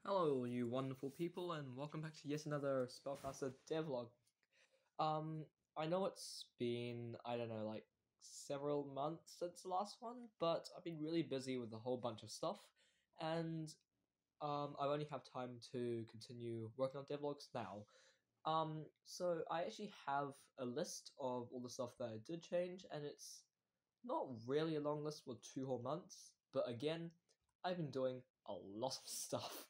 Hello, you wonderful people, and welcome back to yet another Spellcaster Devlog. I know it's been, I don't know, like several months since the last one, but I've been really busy with a whole bunch of stuff, and I only have time to continue working on devlogs now. So I actually have a list of all the stuff that I did change, and it's not really a long list for 2 whole months, but again, I've been doing a lot of stuff.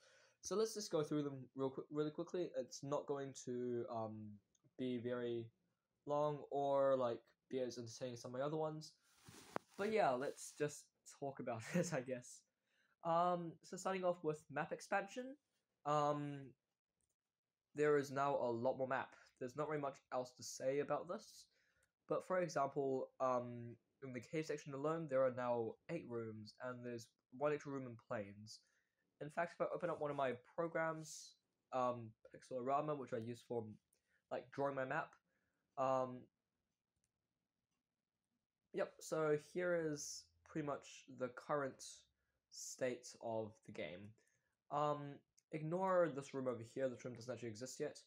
So let's just go through them really quickly. It's not going to be very long or like be as entertaining as some of my other ones. But yeah, let's just talk about it, I guess. So starting off with map expansion, um, there is now a lot more map. There's not very much else to say about this. But for example, in the cave section alone, there are now 8 rooms, and there's 1 extra room in planes. In fact, if I open up one of my programs, Pixelorama, which I use for like drawing my map, yep. So here is pretty much the current state of the game. Um, Ignore this room over here. This room doesn't actually exist yet.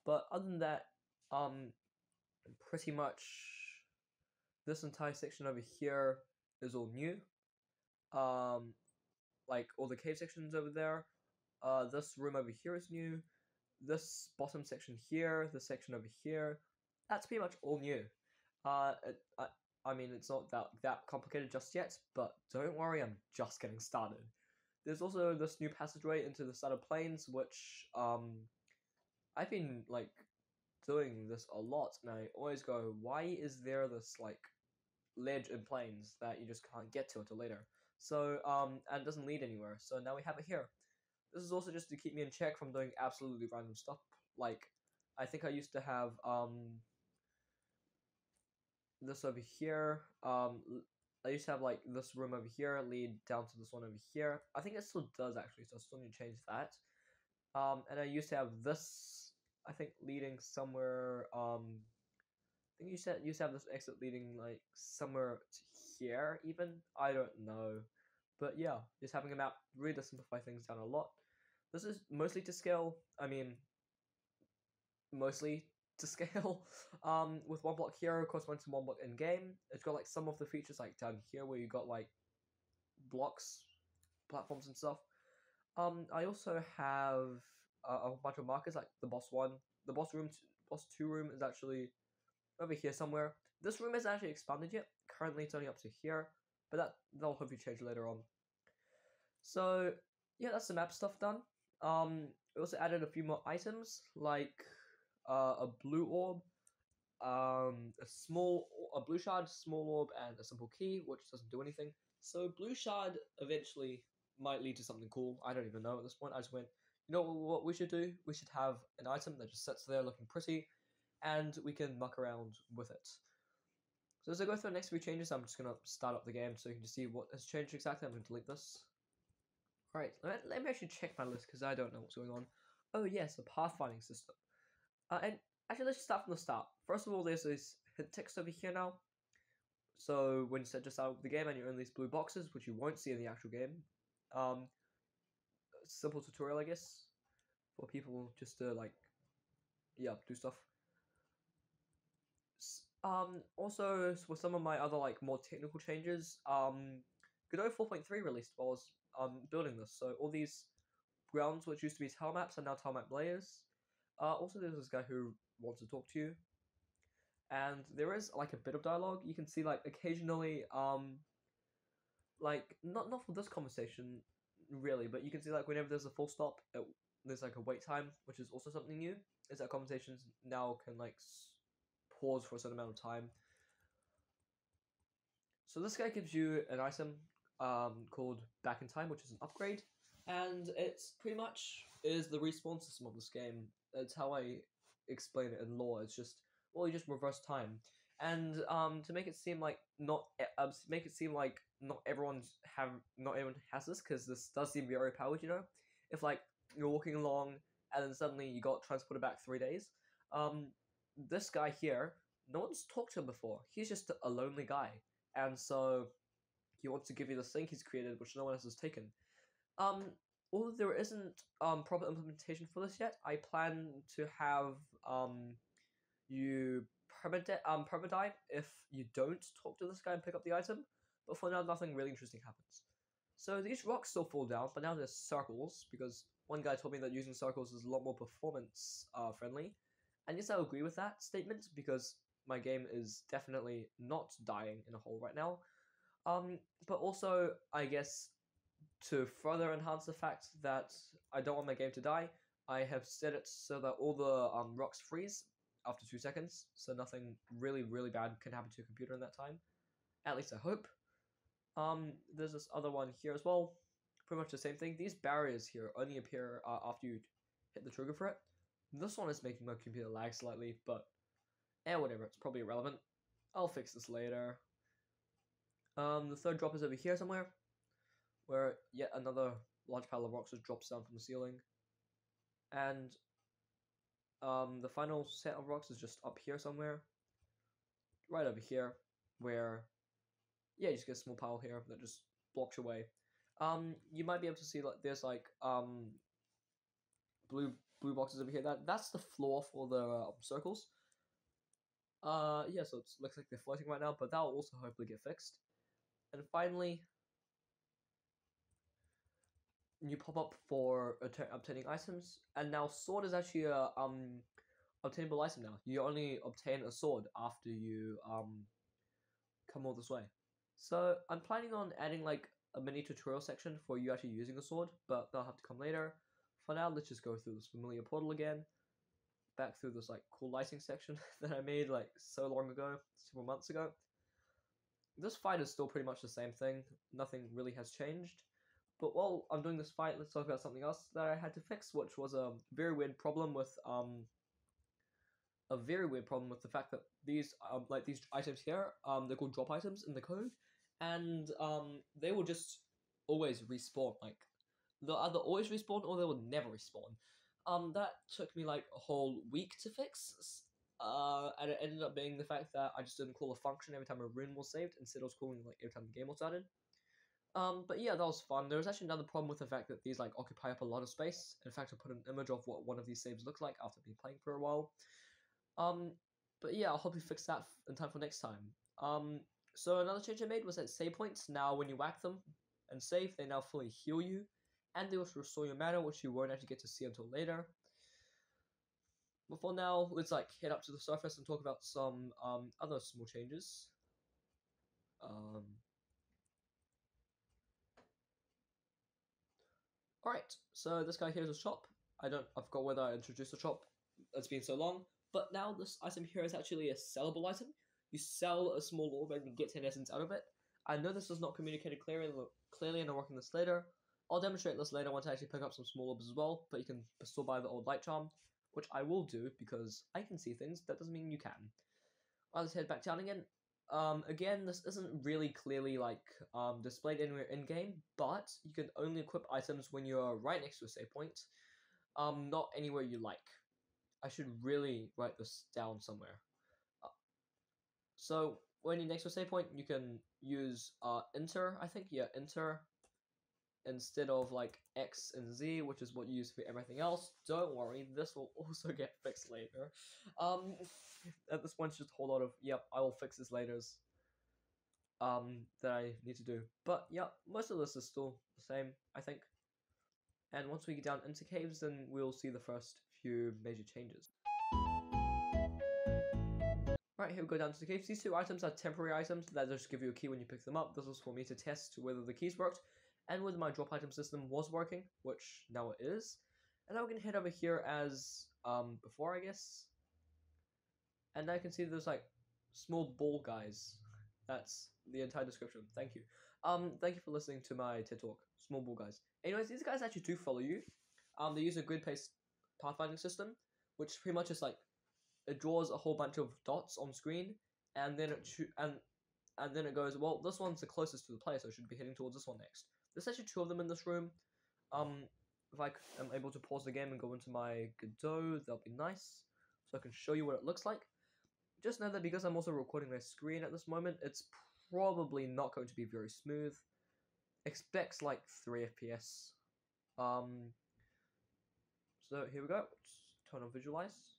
But other than that, pretty much this entire section over here is all new. Like all the cave sections over there. This room over here is new. This bottom section here, this section over here, that's pretty much all new. I mean, it's not that complicated just yet, but don't worry, I'm just getting started. There's also this new passageway into the Starter Plains, which I've been like doing this a lot, and I always go, why is there this like ledge in plains that you just can't get to until later? So and it doesn't lead anywhere. So now we have it here. This is also just to keep me in check from doing absolutely random stuff. Like, I think I used to have this over here. I used to have like this room over here lead down to this one over here. I think it still does actually, so I still need to change that. And I used to have this, I think, leading somewhere. I think you used to have this exit leading like somewhere to here even. I don't know, but yeah, just having a map really does simplify things down a lot. This is mostly to scale. I mean, mostly to scale. With 1 block here, corresponds to 1 block in game. It's got like some of the features like down here where you got like blocks, platforms and stuff. I also have a bunch of markers like the boss one. The boss room, boss 2 room is actually over here somewhere. This room isn't actually expanded yet. Currently, it's only up to here, but that'll hopefully change later on. So yeah, that's the map stuff done. We also added a few more items like a blue orb, a blue shard, small orb, and a simple key, which doesn't do anything. So blue shard eventually might lead to something cool. I don't even know at this point. I just went, you know what we should do? We should have an item that just sits there looking pretty, and we can muck around with it. So as I go through the next few changes, I'm just going to start up the game so you can just see what has changed exactly. I'm going to delete this. Alright, let me actually check my list because I don't know what's going on. Oh yes, the pathfinding system. And actually, let's just start from the start. First of all, there's this hint text over here now. So when you set to start the game and you're in these blue boxes, which you won't see in the actual game, simple tutorial, I guess, for people just to like, yeah, do stuff. Also, with some of my other like more technical changes, Godot 4.3 released while I was building this. So all these grounds which used to be tile maps are now tile map layers. Also, there's this guy who wants to talk to you, and there is like a bit of dialogue. You can see like occasionally, like not for this conversation really, but you can see like whenever there's a full stop, there's like a wait time, which is also something new. Is that conversations now can like pause for a certain amount of time. So this guy gives you an item called Back in Time, which is an upgrade, and it's pretty much is the respawn system of this game. That's how I explain it in lore. It's just, well, you just reverse time, and to make it seem like not everyone has this, because this does seem very powered. You know, if like you're walking along and then suddenly you got transported back 3 days, this guy here, no one's talked to him before. He's just a lonely guy, and so he wants to give you this thing he's created, which no one else has taken. although there isn't proper implementation for this yet, I plan to have you permadie if you don't talk to this guy and pick up the item. But for now, nothing really interesting happens. So these rocks still fall down, but now there's circles, because one guy told me that using circles is a lot more performance friendly. And yes, I agree with that statement, because my game is definitely not dying in a hole right now. But also, I guess, to further enhance the fact that I don't want my game to die, I have set it so that all the rocks freeze after 2 seconds, so nothing really, really bad can happen to your computer in that time. At least I hope. There's this other one here as well. Pretty much the same thing. These barriers here only appear after you hit the trigger for it. This one is making my computer lag slightly, but whatever, it's probably irrelevant. I'll fix this later. The third drop is over here somewhere, where yet another large pile of rocks just drops down from the ceiling. And the final set of rocks is just up here somewhere. Right over here, where, yeah, you just get a small pile here that just blocks your way. You might be able to see, like, there's like blue boxes over here. That's the floor for the circles. Yeah, so it looks like they're floating right now, but that'll also hopefully get fixed. And finally, you pop up for obtaining items, and now sword is actually a obtainable item now. You only obtain a sword after you come all this way. So I'm planning on adding like a mini tutorial section for you actually using a sword, but that'll have to come later. For now, let's just go through this familiar portal again, back through this like cool lighting section that I made like so long ago, several months ago. This fight is still pretty much the same thing. Nothing really has changed. But while I'm doing this fight, let's talk about something else that I had to fix, which was a very weird problem with the fact that these like these items here, they're called drop items in the code, and they will just always respawn. Like they'll either always respawn or they will never respawn. That took me like a whole week to fix. And it ended up being the fact that I just didn't call a function every time a rune was saved, instead I was calling like every time the game was started. But yeah, that was fun. There was actually another problem with the fact that these like occupy up a lot of space. In fact, I put an image of what one of these saves looks like after being playing for a while. But yeah, I'll hopefully fix that in time for next time. So another change I made was that save points, now when you whack them and save, they now fully heal you, and they will restore your mana, which you won't actually get to see until later. But for now, let's like head up to the surface and talk about some other small changes. Alright, so this guy here is a shop. I forgot whether I introduced the shop. It's been so long. But now this item here is actually a sellable item. You sell a small orb and you get 10 essence out of it. I know this is not communicated clearly and I'm working this later. I'll demonstrate this later once I actually pick up some small orbs as well, but you can still buy the old light charm, which I will do because I can see things. That doesn't mean you can. Let's head back down again. Again, this isn't really clearly like displayed anywhere in game, but you can only equip items when you're right next to a save point, not anywhere you like. I should really write this down somewhere. So when you're next to a save point, you can use enter. I think enter instead of like X and Z, which is what you use for everything else. Don't worry, this will also get fixed later. At this point, it's just a whole lot of yep, I will fix this later. That I need to do. But yeah, most of this is still the same, I think. And once we get down into caves, then we'll see the first few major changes. Right, here we go down to the caves. These two items are temporary items that just give you a key when you pick them up. This was for me to test whether the keys worked and whether my drop item system was working, which now it is. And now we can head over here as before, I guess. And now you can see there's like small ball guys. That's the entire description. Thank you. Thank you for listening to my TED Talk. Small ball guys. Anyways, these guys actually do follow you. They use a grid-based pathfinding system, which pretty much is like it draws a whole bunch of dots on screen, and then it goes, well, this one's the closest to the player, so I should be heading towards this one next. There's actually two of them in this room. If I am able to pause the game and go into my Godot, that'll be nice, so I can show you what it looks like. Just know that because I'm also recording my screen at this moment, it's probably not going to be very smooth. Expect like 3 FPS. So here we go. Let's turn on visualize.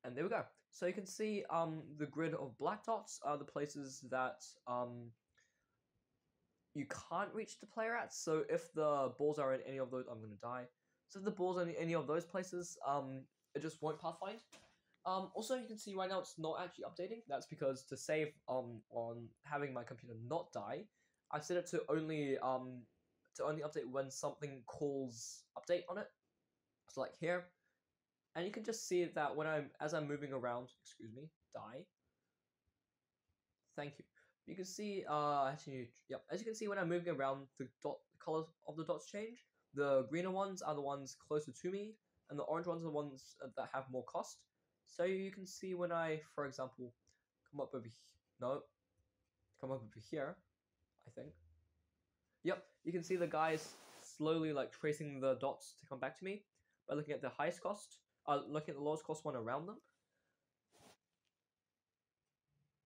And there we go. So you can see the grid of black dots are the places that you can't reach the player at. So if the balls are in any of those, I'm going to die. So if the balls are in any of those places, it just won't pathfind. Also, you can see right now it's not actually updating. That's because to save on having my computer not die, I've set it to only update when something calls update on it. So like here, and you can just see that when as I'm moving around, excuse me, die. Thank you. You can see actually, yep. As you can see, when I'm moving around, the colors of the dots change. The greener ones are the ones closer to me, and the orange ones are the ones that have more cost. So you can see when I, for example, come up over come up over here, I think. Yep, you can see the guys slowly like tracing the dots to come back to me by looking at the highest cost, looking at the lowest cost one around them.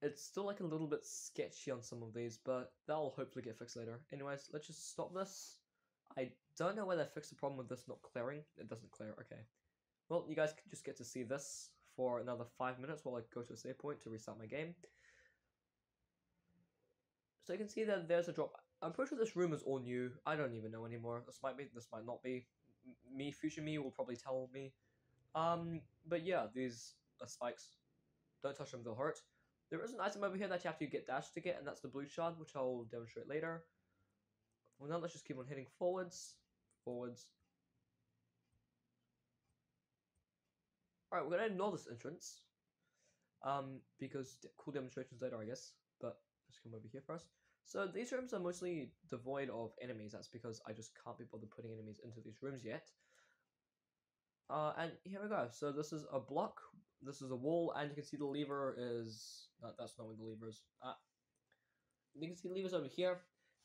It's still like a little bit sketchy on some of these, but that'll hopefully get fixed later. Anyways, let's just stop this. I don't know whether I fixed the problem with this not clearing. It doesn't clear, okay. Well, you guys just get to see this for another 5 minutes while I go to a save point to restart my game. So you can see that there's a drop. I'm pretty sure this room is all new. I don't even know anymore. This might be, this might not be. Future me will probably tell me. But yeah, these are spikes. Don't touch them, they'll hurt. There is an item over here that you have to get dash to get, and that's the blue shard, which I'll demonstrate later. Well, now let's just keep on hitting forwards. Forwards. Alright, we're going to ignore this entrance. Because cool demonstrations later, I guess. But let's come over here first. So these rooms are mostly devoid of enemies. That's because I just can't be bothered putting enemies into these rooms yet. And here we go. So this is a block. This is a wall, and you can see the lever is... that's not where the lever is. You can see the lever's over here.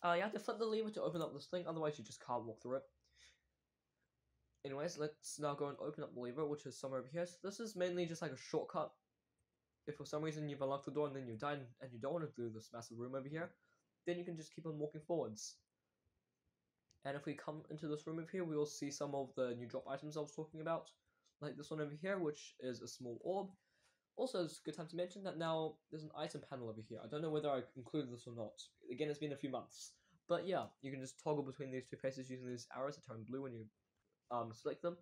You have to flip the lever to open up this thing, otherwise you just can't walk through it. Anyways, let's now go and open up the lever, which is somewhere over here. So this is mainly just like a shortcut. If for some reason you've unlocked the door and then you've died and you don't want to do this massive room over here, then you can just keep on walking forwards. And if we come into this room over here, we will see some of the new drop items I was talking about. Like this one over here, which is a small orb. Also, it's a good time to mention that now there's an item panel over here. I don't know whether I included this or not. Again, it's been a few months. But yeah, you can just toggle between these two faces using these arrows that turn blue when you select them.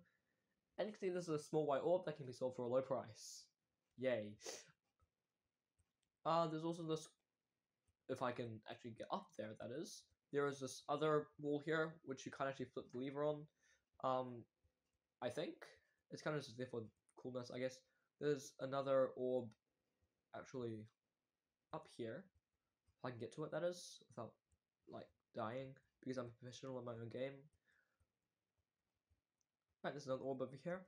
And you can see there's a small white orb that can be sold for a low price. Yay. There's also this, if I can actually get up there, that is. There is this other wall here, which you can't actually flip the lever on. I think. It's kind of just there for coolness, I guess. There's another orb actually up here. If I can get to it, that is, without, like, dying, because I'm a professional in my own game. Right, there's another orb over here.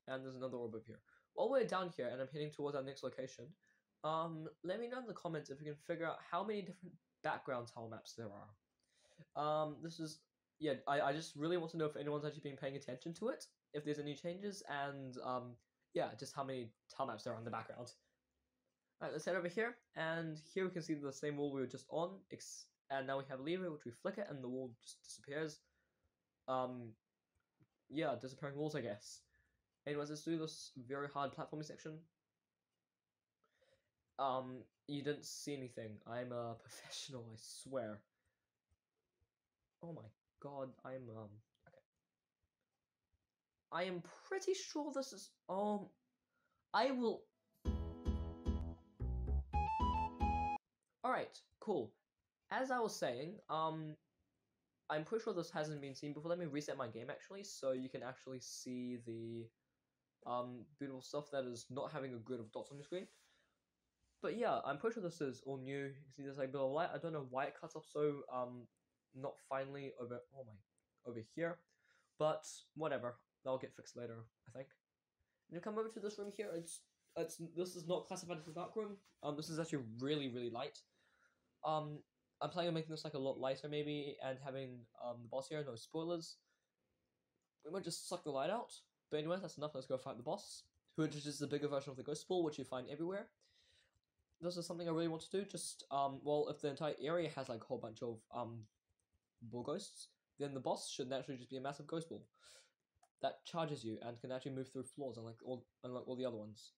And there's another orb over here. While we're down here, and I'm heading towards our next location, let me know in the comments if you can figure out how many different background tile maps there are. This is... yeah, I just really want to know if anyone's actually been paying attention to it, if there's any changes, and yeah, just how many tile maps there are in the background. Alright, let's head over here, and here we can see the same wall we were just on, and now we have a lever which we flick it and the wall just disappears. Yeah, disappearing walls, I guess. Anyways, let's do this very hard platforming section. You didn't see anything. I'm a professional, I swear. Oh my god, okay. I am pretty sure this is, I will... Alright, cool. As I was saying, I'm pretty sure this hasn't been seen before. Let me reset my game, actually, so you can actually see the, beautiful stuff that is not having a grid of dots on your screen. But yeah, I'm pretty sure this is all new. You can see there's like a bit of light. I don't know why it cuts off so, not finally over, over here. But whatever, that'll get fixed later, I think. And you come over to this room here. This is not classified as a dark room. This is actually really, really light. I'm planning on making this like a lot lighter maybe, and having the boss here, no spoilers. We might just suck the light out. But anyway, that's enough. Let's go fight the boss, which is just the bigger version of the ghost ball, which you find everywhere. this is something I really want to do. Just well, if the entire area has like a whole bunch of ball ghosts, then the boss should naturally just be a massive ghost ball that charges you and can actually move through floors, unlike all the other ones.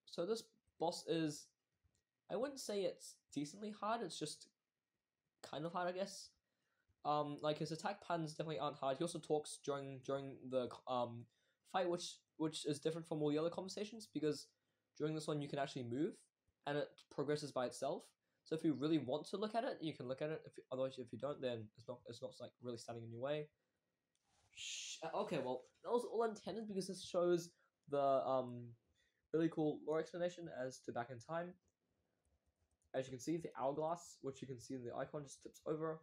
So this boss is, I wouldn't say it's decently hard. It's just kind of hard, I guess. Like his attack patterns definitely aren't hard. He also talks during the fight, which is different from all the other conversations, because during this one you can actually move and it progresses by itself. So if you really want to look at it, you can look at it. Otherwise, if you don't, then it's not like really standing in your way. Okay, well that was all intended because this shows the really cool lore explanation as to back in time. As you can see, the hourglass, which you can see in the icon, just tips over,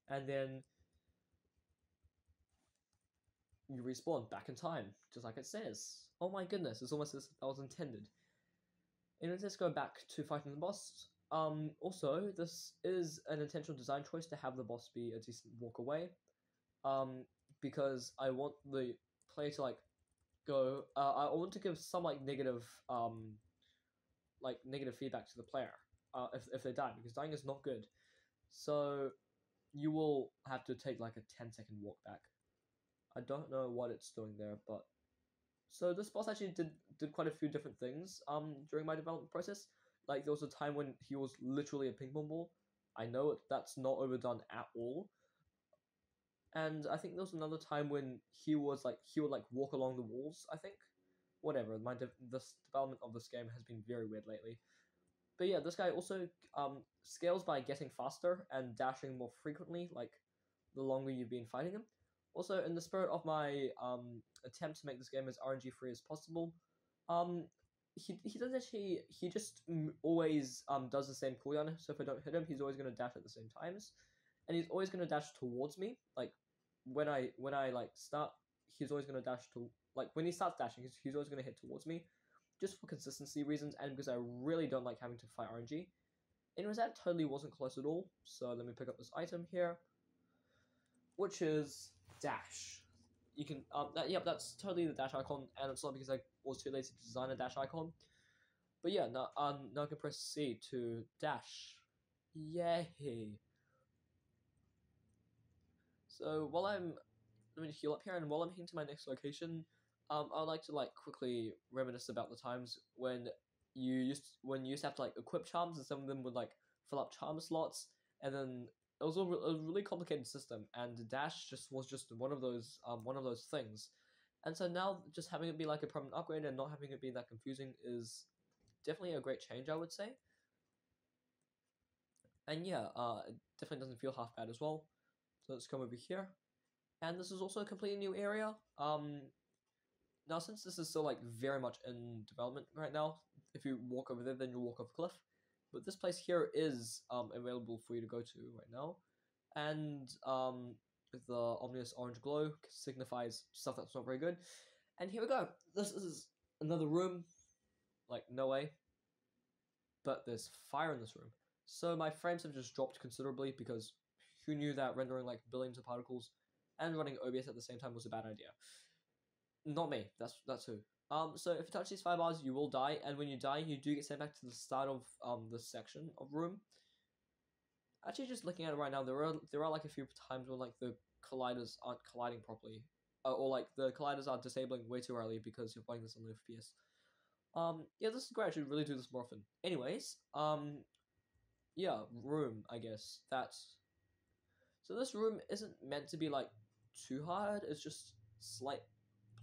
and then you respawn back in time, just like it says. Oh my goodness, it's almost as that was intended. And let's go back to fighting the boss. Also, this is an intentional design choice to have the boss be a decent walk away. Because I want the player to like go. I want to give some negative feedback to the player. If they die, because dying is not good. So you will have to take like a 10-second walk back. I don't know what it's doing there, but so this boss actually did quite a few different things during my development process. Like there was a time when he was literally a ping pong ball. I know that's not overdone at all. And I think there was another time when he would walk along the walls. I think, whatever. This development of this game has been very weird lately. But yeah, this guy also scales by getting faster and dashing more frequently, like the longer you've been fighting him. Also, in the spirit of my attempt to make this game as RNG free as possible, he does actually, he just always does the same cooldown. So if I don't hit him, he's always going to dash at the same times, and he's always going to dash towards me. Like when I like start, he's always going to dash to, like when he starts dashing, he's always going to hit towards me, just for consistency reasons and because I really don't like having to fight RNG. Anyways, that totally wasn't close at all. So let me pick up this item here, which is dash. You can that's totally the dash icon, and it's not because I was too lazy to design a dash icon. But yeah, now I can press C to dash. Yay! So let me heal up here, and while I'm heading to my next location, I'd like to quickly reminisce about the times when you used to have to equip charms, and some of them would fill up charm slots, and then it was a really complicated system, and dash was just one of those things. And so now just having it be a permanent upgrade and not having it be that confusing is definitely a great change, I would say. And yeah, it definitely doesn't feel half bad as well. So let's come over here. And this is also a completely new area. Now since this is still very much in development right now, if you walk over there, then you'll walk off a cliff. But this place here is available for you to go to right now. And the ominous orange glow signifies stuff that's not very good. And here we go. This is another room. No way. But there's fire in this room. So my frames have just dropped considerably because who knew that rendering billions of particles and running OBS at the same time was a bad idea. Not me. That's who. So if you touch these 5 bars, you will die, and when you die, you do get sent back to the start of this section of room. Actually, just looking at it right now, there are a few times when the colliders aren't colliding properly, or the colliders are disabling way too early because you're playing this on the FPS. Yeah, this is great. I should really do this more often. Anyways, yeah, room. I guess so. This room isn't meant to be too hard. It's just slight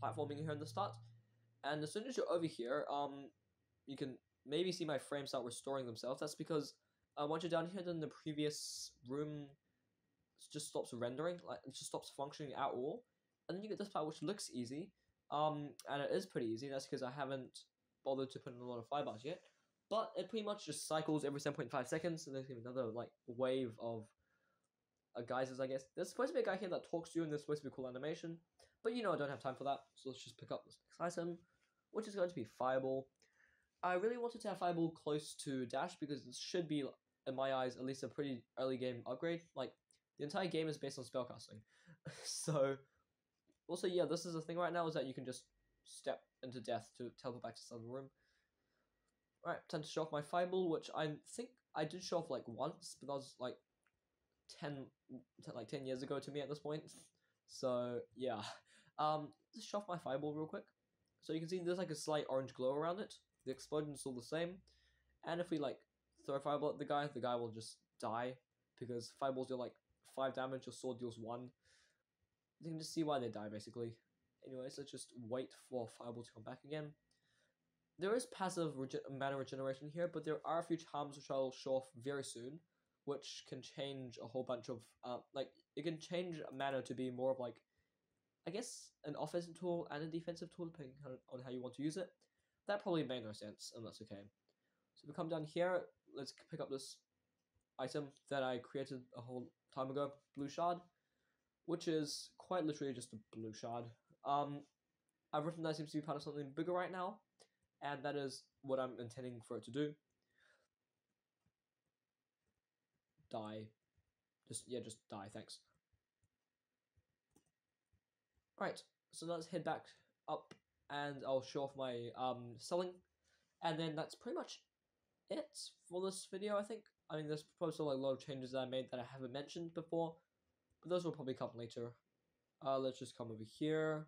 platforming here in the start, and as soon as you're over here, you can maybe see my frames start restoring themselves. That's because once you're down here, then the previous room just stops rendering, it just stops functioning at all, and then you get this part which looks easy, and it is pretty easy. That's because I haven't bothered to put in a lot of 5 bars yet, but it pretty much just cycles every 7.5 seconds, and there's another wave of geysers, I guess. There's supposed to be a guy here that talks to you, and there's supposed to be a cool animation. But I don't have time for that, so let's just pick up this next item, which is going to be Fireball. I really wanted to have Fireball close to Dash because it should be, in my eyes, at least a pretty early game upgrade. The entire game is based on spellcasting. So, also, yeah, this is the thing right now, is that you can just step into death to teleport back to the start of the room. Right, time to show off my fireball, which I think I did show off like once, but that was like 10 years ago to me at this point. So yeah, just show off my fireball real quick. So you can see there's like a slight orange glow around it. The explosion's still the same, and if we like throw a fireball at the guy will just die because fireballs deal like 5 damage. Your sword deals 1. You can just see why they die basically. Anyways, let's just wait for fireball to come back again. There is passive mana regeneration here, but there are a few charms which I'll show off very soon, which can change a whole bunch of like it can change mana to be more of like, I guess, an offensive tool and a defensive tool depending on how you want to use it. That probably made no sense, and that's okay. So if we come down here, let's pick up this item that I created a whole time ago, blue shard, which is quite literally just a blue shard. I've written that it seems to be part of something bigger right now, and that is what I'm intending for it to do. Die. Just die, thanks. Alright, so let's head back up and I'll show off my selling. And then that's pretty much it for this video, I think. I mean, there's probably still like a lot of changes that I made that I haven't mentioned before, but those will probably come later. Let's just come over here.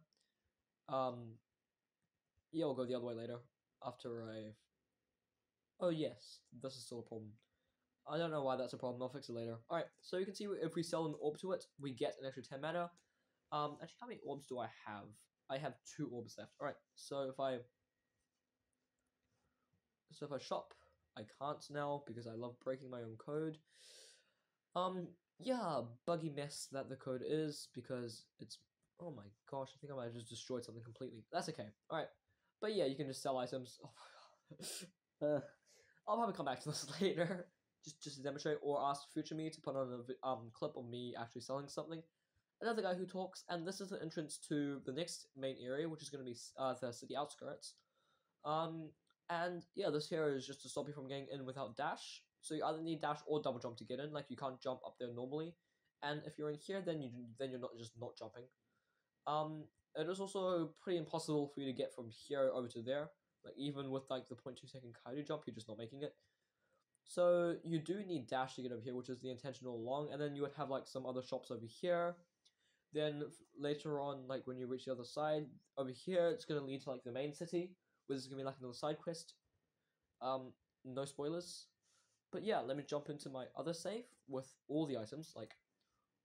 Yeah, we'll go the other way later after I've... Oh yes, this is still a problem. I don't know why that's a problem, I'll fix it later. Alright, so you can see if we sell an orb to it, we get an extra 10 mana. Actually, how many orbs do I have? I have 2 orbs left. Alright, so if I shop, I can't now because I love breaking my own code. Yeah, buggy mess that the code is because it's... Oh my gosh, I think I might have just destroyed something completely. That's okay. Alright, but yeah, you can just sell items. Oh my god. I'll probably come back to this later. Just to demonstrate, or ask future me to put on a clip of me actually selling something. Another guy who talks, and this is the entrance to the next main area, which is going to be the city outskirts. And yeah, this here is just to stop you from getting in without dash. So you either need dash or double jump to get in. Like you can't jump up there normally. And if you're in here, then you're not jumping. It is also pretty impossible for you to get from here over to there. Like even with like the 0.2-second Kaido jump, you're just not making it. So you do need dash to get over here, which is the intentional long, and then you would have like some other shops over here. Then later on, like when you reach the other side, over here, it's going to lead to like the main city, which is going to be like another side quest. No spoilers. But yeah, let me jump into my other save with all the items, like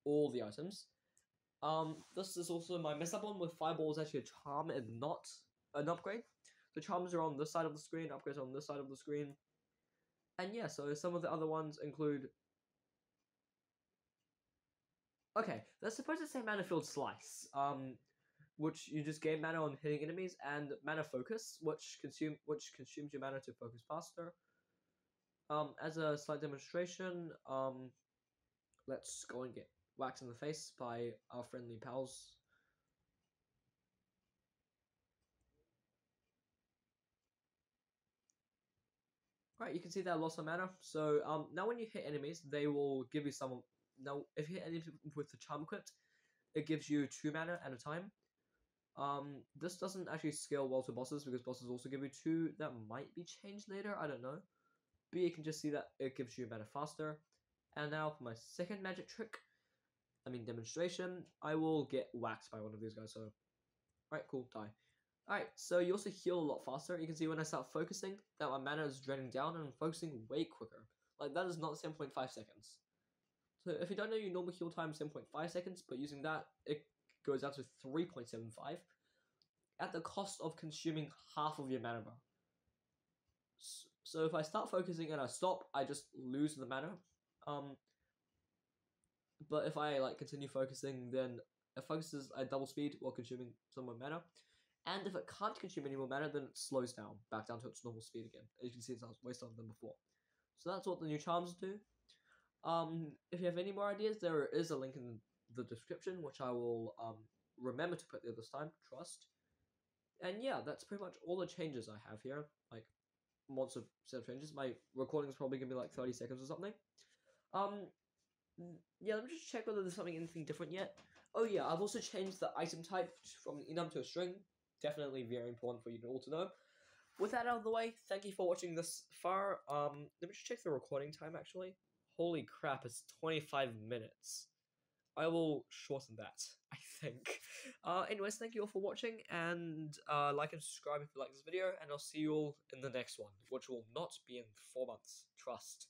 all the items. This is also my mess up one with Fireball is actually a charm and not an upgrade. The charms are on this side of the screen, upgrades are on this side of the screen. And yeah, so some of the other ones include... Okay, they're supposed to say Mana Filled Slice, which you just gain mana on hitting enemies, and Mana Focus, which consumes your mana to focus faster. As a slight demonstration, let's go and get whacked in the face by our friendly pals. Right, you can see that I lost some mana. So now when you hit enemies, they will give you some... Now, if you hit enemies with the charm equipped, it gives you 2 mana at a time. This doesn't actually scale well to bosses because bosses also give you 2. That might be changed later, I don't know. But you can just see that it gives you mana faster. And now for my second magic trick, demonstration, I will get whacked by one of these guys. So, alright, cool, die. Alright, so you also heal a lot faster. You can see when I start focusing that my mana is draining down and I'm focusing way quicker. Like, that is not 7.5 seconds. So if you don't know your normal heal time is 7.5 seconds, but using that, it goes down to 3.75 at the cost of consuming half of your mana bar. So if I start focusing and I stop, I just lose the mana. But if I like continue focusing, then it focuses at double speed while consuming some more mana. And if it can't consume any more mana, then it slows down, back down to its normal speed again. As you can see, it's way slower than before. So that's what the new charms do. If you have any more ideas, there is a link in the description, which I will remember to put there this time, trust. And yeah, that's pretty much all the changes I have here. Like, lots of set of changes. My recording is probably going to be like 30 seconds or something. Yeah, let me just check whether there's anything different yet. Oh yeah, I've also changed the item type from enum to a string. Definitely very important for you all to know. with that out of the way, thank you for watching this far. Let me just check the recording time actually. Holy crap, it's 25 minutes. I will shorten that, I think. Anyways, thank you all for watching, and like and subscribe if you like this video, and I'll see you all in the next one, which will not be in 4 months. Trust.